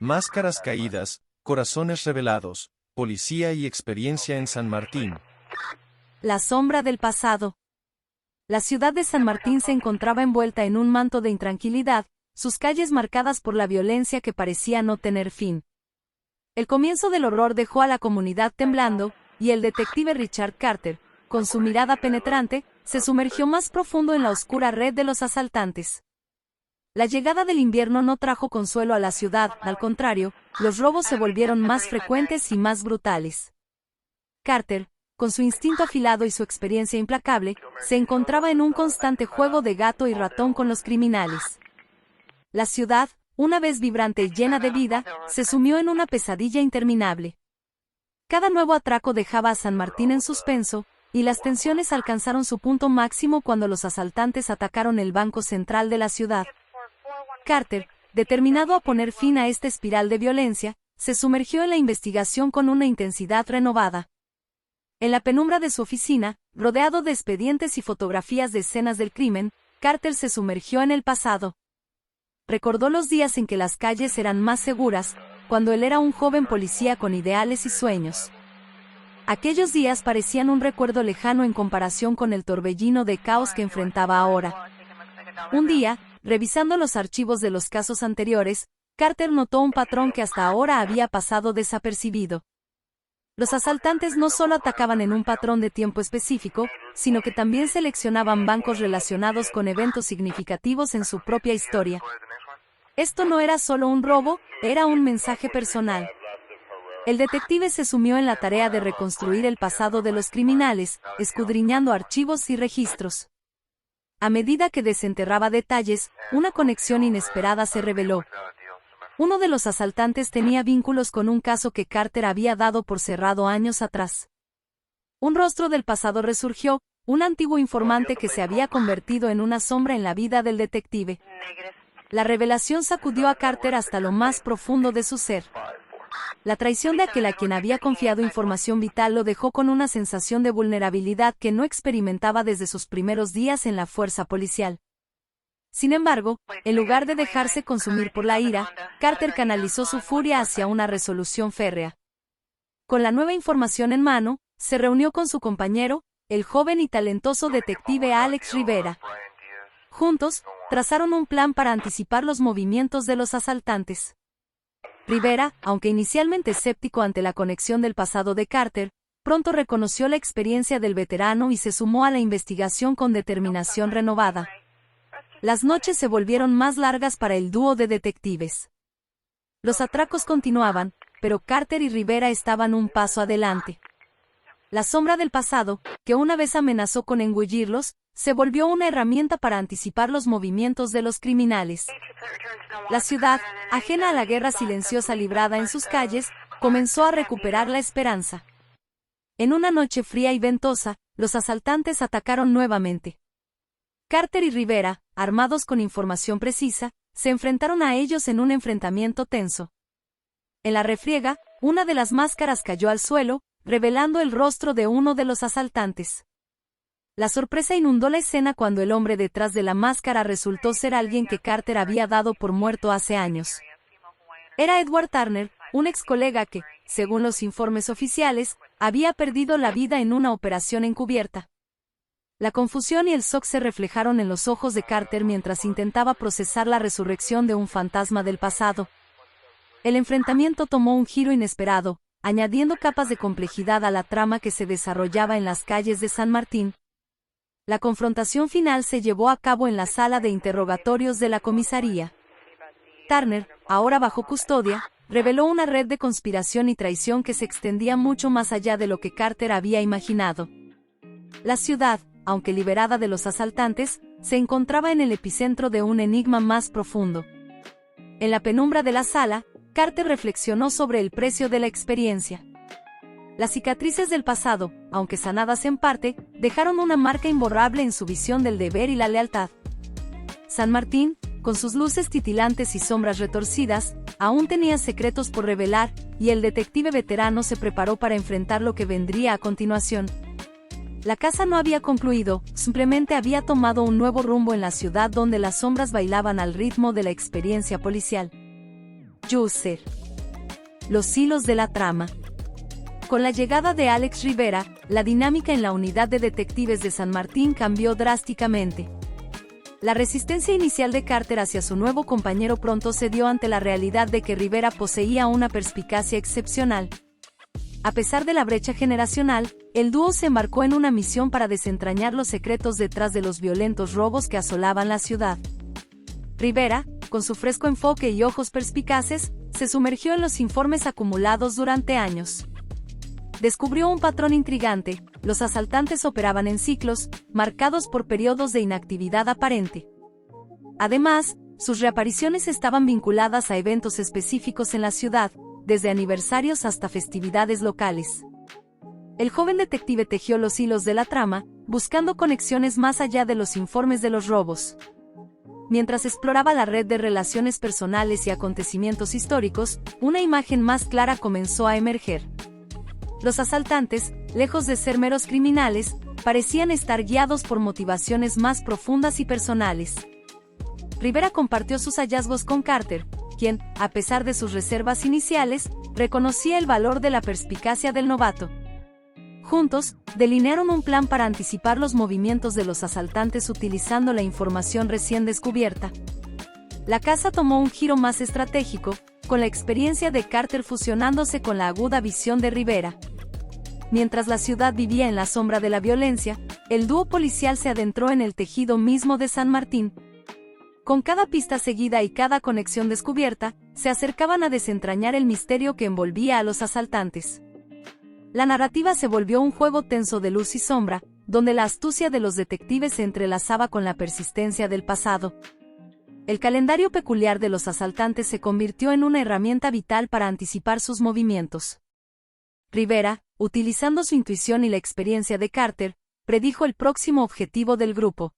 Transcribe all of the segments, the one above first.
Máscaras caídas, corazones revelados, policía y experiencia en San Martín. La sombra del pasado. La ciudad de San Martín se encontraba envuelta en un manto de intranquilidad, sus calles marcadas por la violencia que parecía no tener fin. El comienzo del horror dejó a la comunidad temblando, y el detective Richard Carter, con su mirada penetrante, se sumergió más profundo en la oscura red de los asaltantes. La llegada del invierno no trajo consuelo a la ciudad, al contrario, los robos se volvieron más frecuentes y más brutales. Carter, con su instinto afilado y su experiencia implacable, se encontraba en un constante juego de gato y ratón con los criminales. La ciudad, una vez vibrante y llena de vida, se sumió en una pesadilla interminable. Cada nuevo atraco dejaba a San Martín en suspenso, y las tensiones alcanzaron su punto máximo cuando los asaltantes atacaron el banco central de la ciudad. Carter, determinado a poner fin a esta espiral de violencia, se sumergió en la investigación con una intensidad renovada. En la penumbra de su oficina, rodeado de expedientes y fotografías de escenas del crimen, Carter se sumergió en el pasado. Recordó los días en que las calles eran más seguras, cuando él era un joven policía con ideales y sueños. Aquellos días parecían un recuerdo lejano en comparación con el torbellino de caos que enfrentaba ahora. Un día, revisando los archivos de los casos anteriores, Carter notó un patrón que hasta ahora había pasado desapercibido. Los asaltantes no solo atacaban en un patrón de tiempo específico, sino que también seleccionaban bancos relacionados con eventos significativos en su propia historia. Esto no era solo un robo, era un mensaje personal. El detective se sumió en la tarea de reconstruir el pasado de los criminales, escudriñando archivos y registros. A medida que desenterraba detalles, una conexión inesperada se reveló. Uno de los asaltantes tenía vínculos con un caso que Carter había dado por cerrado años atrás. Un rostro del pasado resurgió, un antiguo informante que se había convertido en una sombra en la vida del detective. La revelación sacudió a Carter hasta lo más profundo de su ser. La traición de aquel a quien había confiado información vital lo dejó con una sensación de vulnerabilidad que no experimentaba desde sus primeros días en la fuerza policial. Sin embargo, en lugar de dejarse consumir por la ira, Carter canalizó su furia hacia una resolución férrea. Con la nueva información en mano, se reunió con su compañero, el joven y talentoso detective Alex Rivera. Juntos, trazaron un plan para anticipar los movimientos de los asaltantes. Rivera, aunque inicialmente escéptico ante la conexión del pasado de Carter, pronto reconoció la experiencia del veterano y se sumó a la investigación con determinación renovada. Las noches se volvieron más largas para el dúo de detectives. Los atracos continuaban, pero Carter y Rivera estaban un paso adelante. La sombra del pasado, que una vez amenazó con engullirlos, se volvió una herramienta para anticipar los movimientos de los criminales. La ciudad, ajena a la guerra silenciosa librada en sus calles, comenzó a recuperar la esperanza. En una noche fría y ventosa, los asaltantes atacaron nuevamente. Carter y Rivera, armados con información precisa, se enfrentaron a ellos en un enfrentamiento tenso. En la refriega, una de las máscaras cayó al suelo, revelando el rostro de uno de los asaltantes. La sorpresa inundó la escena cuando el hombre detrás de la máscara resultó ser alguien que Carter había dado por muerto hace años. Era Edward Turner, un ex colega que, según los informes oficiales, había perdido la vida en una operación encubierta. La confusión y el shock se reflejaron en los ojos de Carter mientras intentaba procesar la resurrección de un fantasma del pasado. El enfrentamiento tomó un giro inesperado, añadiendo capas de complejidad a la trama que se desarrollaba en las calles de San Martín. La confrontación final se llevó a cabo en la sala de interrogatorios de la comisaría. Turner, ahora bajo custodia, reveló una red de conspiración y traición que se extendía mucho más allá de lo que Carter había imaginado. La ciudad, aunque liberada de los asaltantes, se encontraba en el epicentro de un enigma más profundo. En la penumbra de la sala, Carter reflexionó sobre el precio de la experiencia. Las cicatrices del pasado, aunque sanadas en parte, dejaron una marca imborrable en su visión del deber y la lealtad. San Martín, con sus luces titilantes y sombras retorcidas, aún tenía secretos por revelar, y el detective veterano se preparó para enfrentar lo que vendría a continuación. La caza no había concluido, simplemente había tomado un nuevo rumbo en la ciudad donde las sombras bailaban al ritmo de la experiencia policial. User. Los hilos de la trama. Con la llegada de Alex Rivera, la dinámica en la unidad de detectives de San Martín cambió drásticamente. La resistencia inicial de Carter hacia su nuevo compañero pronto cedió ante la realidad de que Rivera poseía una perspicacia excepcional. A pesar de la brecha generacional, el dúo se embarcó en una misión para desentrañar los secretos detrás de los violentos robos que asolaban la ciudad. Rivera, con su fresco enfoque y ojos perspicaces, se sumergió en los informes acumulados durante años. Descubrió un patrón intrigante: los asaltantes operaban en ciclos, marcados por periodos de inactividad aparente. Además, sus reapariciones estaban vinculadas a eventos específicos en la ciudad, desde aniversarios hasta festividades locales. El joven detective tejió los hilos de la trama, buscando conexiones más allá de los informes de los robos. Mientras exploraba la red de relaciones personales y acontecimientos históricos, una imagen más clara comenzó a emerger. Los asaltantes, lejos de ser meros criminales, parecían estar guiados por motivaciones más profundas y personales. Rivera compartió sus hallazgos con Carter, quien, a pesar de sus reservas iniciales, reconocía el valor de la perspicacia del novato. Juntos, delinearon un plan para anticipar los movimientos de los asaltantes utilizando la información recién descubierta. La caza tomó un giro más estratégico, con la experiencia de Carter fusionándose con la aguda visión de Rivera. Mientras la ciudad vivía en la sombra de la violencia, el dúo policial se adentró en el tejido mismo de San Martín. Con cada pista seguida y cada conexión descubierta, se acercaban a desentrañar el misterio que envolvía a los asaltantes. La narrativa se volvió un juego tenso de luz y sombra, donde la astucia de los detectives se entrelazaba con la persistencia del pasado. El calendario peculiar de los asaltantes se convirtió en una herramienta vital para anticipar sus movimientos. Rivera, utilizando su intuición y la experiencia de Carter, predijo el próximo objetivo del grupo.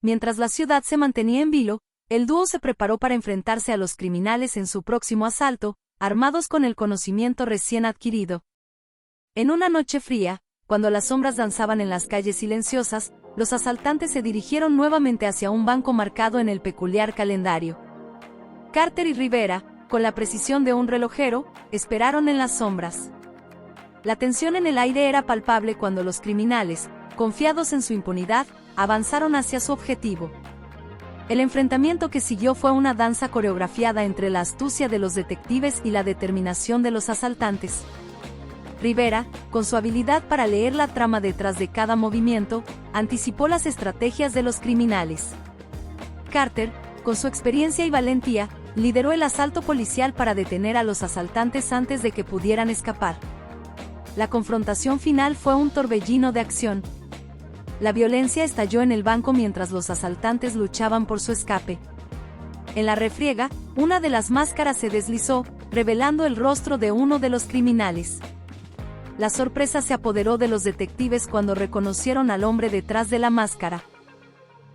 Mientras la ciudad se mantenía en vilo, el dúo se preparó para enfrentarse a los criminales en su próximo asalto, armados con el conocimiento recién adquirido. En una noche fría, cuando las sombras danzaban en las calles silenciosas, los asaltantes se dirigieron nuevamente hacia un banco marcado en el peculiar calendario. Carter y Rivera, con la precisión de un relojero, esperaron en las sombras. La tensión en el aire era palpable cuando los criminales, confiados en su impunidad, avanzaron hacia su objetivo. El enfrentamiento que siguió fue una danza coreografiada entre la astucia de los detectives y la determinación de los asaltantes. Rivera, con su habilidad para leer la trama detrás de cada movimiento, anticipó las estrategias de los criminales. Carter, con su experiencia y valentía, lideró el asalto policial para detener a los asaltantes antes de que pudieran escapar. La confrontación final fue un torbellino de acción. La violencia estalló en el banco mientras los asaltantes luchaban por su escape. En la refriega, una de las máscaras se deslizó, revelando el rostro de uno de los criminales. La sorpresa se apoderó de los detectives cuando reconocieron al hombre detrás de la máscara.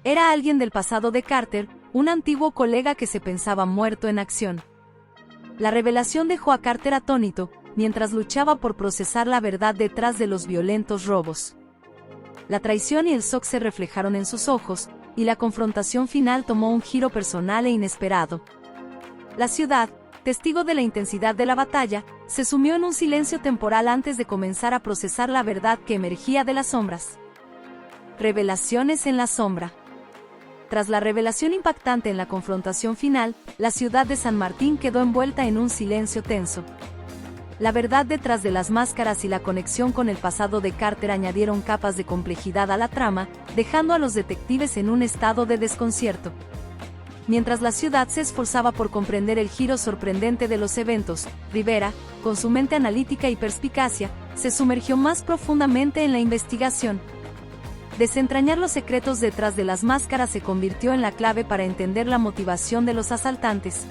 Era alguien del pasado de Carter, un antiguo colega que se pensaba muerto en acción. La revelación dejó a Carter atónito, mientras luchaba por procesar la verdad detrás de los violentos robos. La traición y el shock se reflejaron en sus ojos, y la confrontación final tomó un giro personal e inesperado. La ciudad, testigo de la intensidad de la batalla, se sumió en un silencio temporal antes de comenzar a procesar la verdad que emergía de las sombras. Revelaciones en la sombra. Tras la revelación impactante en la confrontación final, la ciudad de San Martín quedó envuelta en un silencio tenso. La verdad detrás de las máscaras y la conexión con el pasado de Carter añadieron capas de complejidad a la trama, dejando a los detectives en un estado de desconcierto. Mientras la ciudad se esforzaba por comprender el giro sorprendente de los eventos, Rivera, con su mente analítica y perspicacia, se sumergió más profundamente en la investigación. Desentrañar los secretos detrás de las máscaras se convirtió en la clave para entender la motivación de los asaltantes.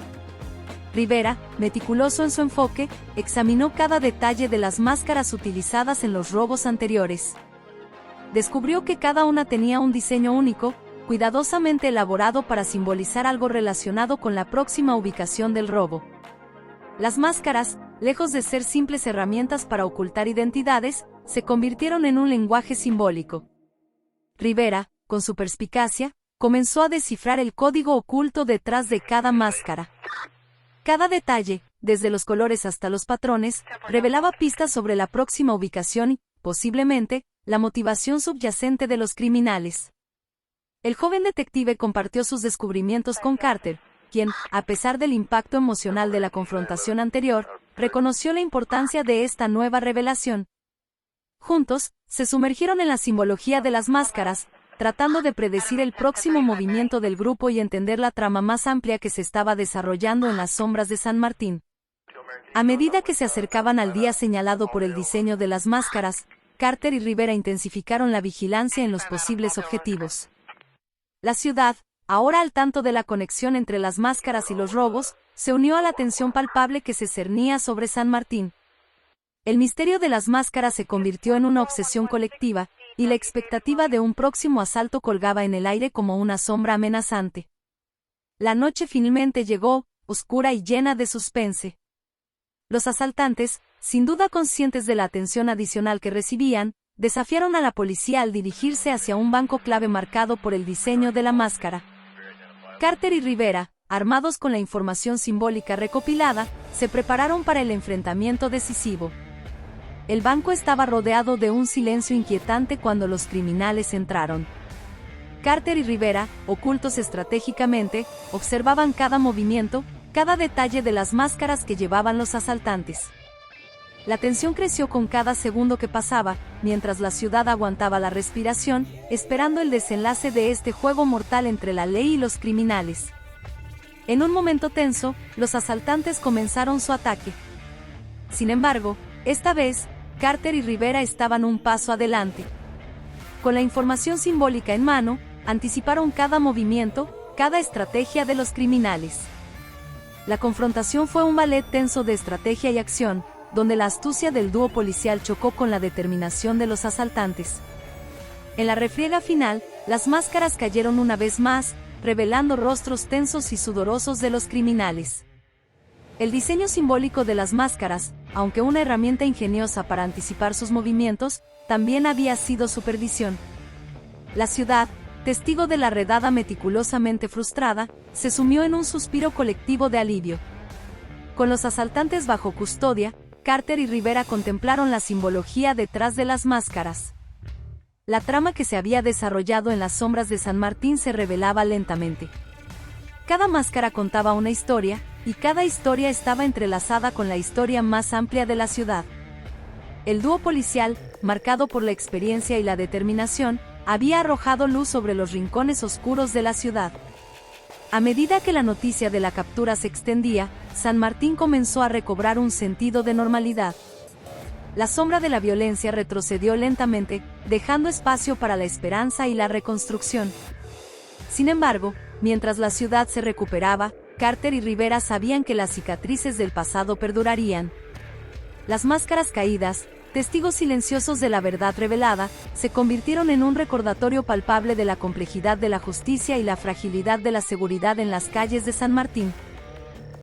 Rivera, meticuloso en su enfoque, examinó cada detalle de las máscaras utilizadas en los robos anteriores. Descubrió que cada una tenía un diseño único, cuidadosamente elaborado para simbolizar algo relacionado con la próxima ubicación del robo. Las máscaras, lejos de ser simples herramientas para ocultar identidades, se convirtieron en un lenguaje simbólico. Rivera, con su perspicacia, comenzó a descifrar el código oculto detrás de cada máscara. Cada detalle, desde los colores hasta los patrones, revelaba pistas sobre la próxima ubicación y, posiblemente, la motivación subyacente de los criminales. El joven detective compartió sus descubrimientos con Carter, quien, a pesar del impacto emocional de la confrontación anterior, reconoció la importancia de esta nueva revelación. Juntos, se sumergieron en la simbología de las máscaras, tratando de predecir el próximo movimiento del grupo y entender la trama más amplia que se estaba desarrollando en las sombras de San Martín. A medida que se acercaban al día señalado por el diseño de las máscaras, Carter y Rivera intensificaron la vigilancia en los posibles objetivos. La ciudad, ahora al tanto de la conexión entre las máscaras y los robos, se unió a la tensión palpable que se cernía sobre San Martín. El misterio de las máscaras se convirtió en una obsesión colectiva, y la expectativa de un próximo asalto colgaba en el aire como una sombra amenazante. La noche finalmente llegó, oscura y llena de suspense. Los asaltantes, sin duda conscientes de la atención adicional que recibían, desafiaron a la policía al dirigirse hacia un banco clave marcado por el diseño de la máscara. Carter y Rivera, armados con la información simbólica recopilada, se prepararon para el enfrentamiento decisivo. El banco estaba rodeado de un silencio inquietante cuando los criminales entraron. Carter y Rivera, ocultos estratégicamente, observaban cada movimiento, cada detalle de las máscaras que llevaban los asaltantes. La tensión creció con cada segundo que pasaba, mientras la ciudad aguantaba la respiración, esperando el desenlace de este juego mortal entre la ley y los criminales. En un momento tenso, los asaltantes comenzaron su ataque. Sin embargo, esta vez, Carter y Rivera estaban un paso adelante. Con la información simbólica en mano, anticiparon cada movimiento, cada estrategia de los criminales. La confrontación fue un ballet tenso de estrategia y acción, donde la astucia del dúo policial chocó con la determinación de los asaltantes. En la refriega final, las máscaras cayeron una vez más, revelando rostros tensos y sudorosos de los criminales. El diseño simbólico de las máscaras, aunque una herramienta ingeniosa para anticipar sus movimientos, también había sido su perdición. La ciudad, testigo de la redada meticulosamente frustrada, se sumió en un suspiro colectivo de alivio. Con los asaltantes bajo custodia, Carter y Rivera contemplaron la simbología detrás de las máscaras. La trama que se había desarrollado en las sombras de San Martín se revelaba lentamente. Cada máscara contaba una historia, y cada historia estaba entrelazada con la historia más amplia de la ciudad. El dúo policial, marcado por la experiencia y la determinación, había arrojado luz sobre los rincones oscuros de la ciudad. A medida que la noticia de la captura se extendía, San Martín comenzó a recobrar un sentido de normalidad. La sombra de la violencia retrocedió lentamente, dejando espacio para la esperanza y la reconstrucción. Sin embargo, mientras la ciudad se recuperaba, Carter y Rivera sabían que las cicatrices del pasado perdurarían. Las máscaras caídas, testigos silenciosos de la verdad revelada, se convirtieron en un recordatorio palpable de la complejidad de la justicia y la fragilidad de la seguridad en las calles de San Martín.